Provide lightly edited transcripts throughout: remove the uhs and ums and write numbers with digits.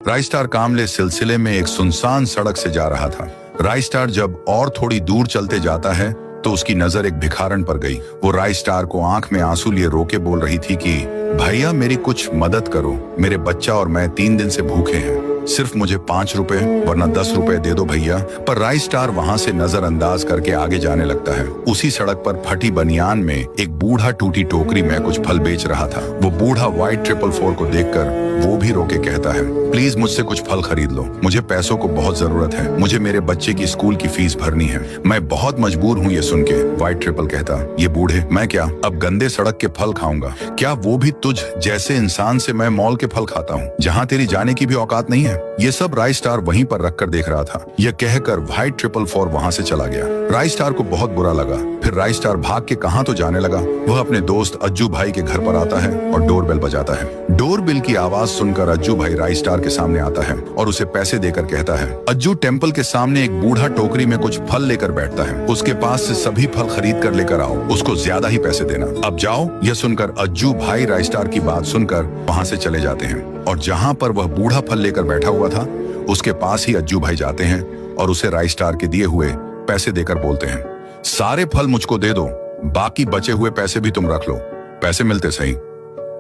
राइस्टार कामले सिलसिले में एक सुनसान सड़क से जा रहा था। राइस्टार जब और थोड़ी दूर चलते जाता है तो उसकी नजर एक भिखारन पर गई। वो राइस्टार को आंख में आंसू लिए रोके बोल रही थी कि भैया मेरी कुछ मदद करो, मेरे बच्चा और मैं 3 दिन से भूखे हैं, सिर्फ मुझे 5 रुपए वरना 10 रुपए दे दो भैया। पर राइस्टार वहां से नजरअंदाज करके आगे जाने लगता है। उसी सड़क पर फटी बनियान में एक बूढ़ा टूटी टोकरी में कुछ फल बेच रहा था। वो बूढ़ा व्हाइट 444 को देखकर वो भी रोके कहता है, प्लीज मुझसे कुछ फल खरीद लो, मुझे पैसों को बहुत जरूरत है, मुझे मेरे बच्चे की स्कूल की फीस भरनी है, मैं बहुत मजबूर हूँ। ये सुन के व्हाइट 444 कहता, ये बूढ़े, मैं क्या अब गंदे सड़क के फल खाऊंगा? क्या वो भी तुझ जैसे इंसान से मैं मॉल के फल खाता हूँ जहाँ तेरी जाने की भी औकात नहीं है? ये सब राइस्टार वहीं पर रखकर देख रहा था। यह कहकर व्हाइट 444 वहां से चला गया। राइस्टार को बहुत बुरा लगा। फिर राइस्टार भाग के कहां तो जाने लगा। वह अपने दोस्त अज्जू भाई के घर पर आता है और डोरबेल बजाता है। डोरबेल की आवाज सुनकर अज्जू भाई राइस्टार के सामने आता है और उसे पैसे देकर कहता है। अज्जू टेम्पल के सामने एक बूढ़ा टोकरी में कुछ फल लेकर बैठता है। उसके पास से सभी फल खरीद कर लेकर आओ, उसको ज्यादा ही पैसे देना, अब जाओ। यह सुनकर अज्जू भाई राइस्टार की बात सुनकर वहां से चले जाते हैं और जहां पर वह बूढ़ा फल लेकर बैठा हुआ था उसके पास ही अज्जू भाई जाते हैं और उसे राइस्टार के दिए हुए पैसे देकर बोलते हैं, सारे फल मुझको दे दो, बाकी बचे हुए पैसे भी तुम रख लो, पैसे मिलते सही।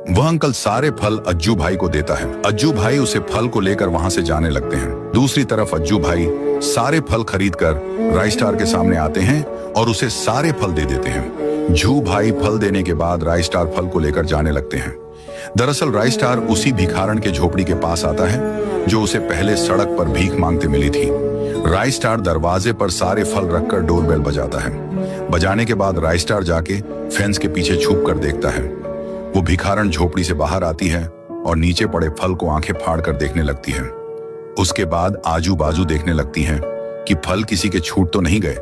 वह अंकल सारे फल अज्जू भाई को देता है। अज्जू भाई उसे फल को लेकर वहां से जाने लगते हैं। दूसरी तरफ अज्जू भाई सारे फल खरीदकर राइस्टार के सामने आते हैं और उसे सारे फल दे देते हैं। जू भाई फल देने के बाद राइस्टार फल को लेकर जाने लगते हैं। दरअसल राइस्टार उसी भिखारन के झोपड़ी के पास आता है जो उसे पहले सड़क पर भीख मांगते मिली थी। राइस्टार दरवाजे पर सारे फल रखकर डोरबेल बजाता है। बजाने के बाद राइस्टार जाके फेंस के पीछे छुप कर देखता है। वो भिखारन झोपड़ी से बाहर आती है और नीचे पड़े फल को आंखें फाड़ कर देखने लगती है। उसके बाद आजू बाजू देखने लगती है कि फल किसी के छूट तो नहीं गए।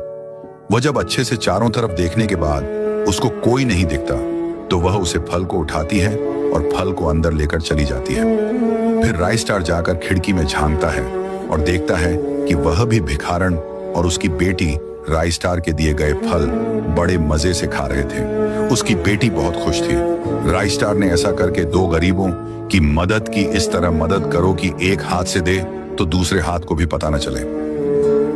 वह जब अच्छे से चारों तरफ देखने के बाद उसको कोई नहीं दिखता तो वह उसे फल को उठाती है और फल को अंदर लेकर चली जाती है। फिर राइस्टार जाकर खिड़की में झांकता है और देखता है कि वह भी भिखारन और उसकी बेटी राइस्टार के दिए गए फल बड़े मजे से खा रहे थे। उसकी बेटी बहुत खुश थी। राइस्टार ने ऐसा करके 2 गरीबों की मदद की। इस तरह मदद करो कि एक हाथ से दे तो दूसरे हाथ को भी पता न चले।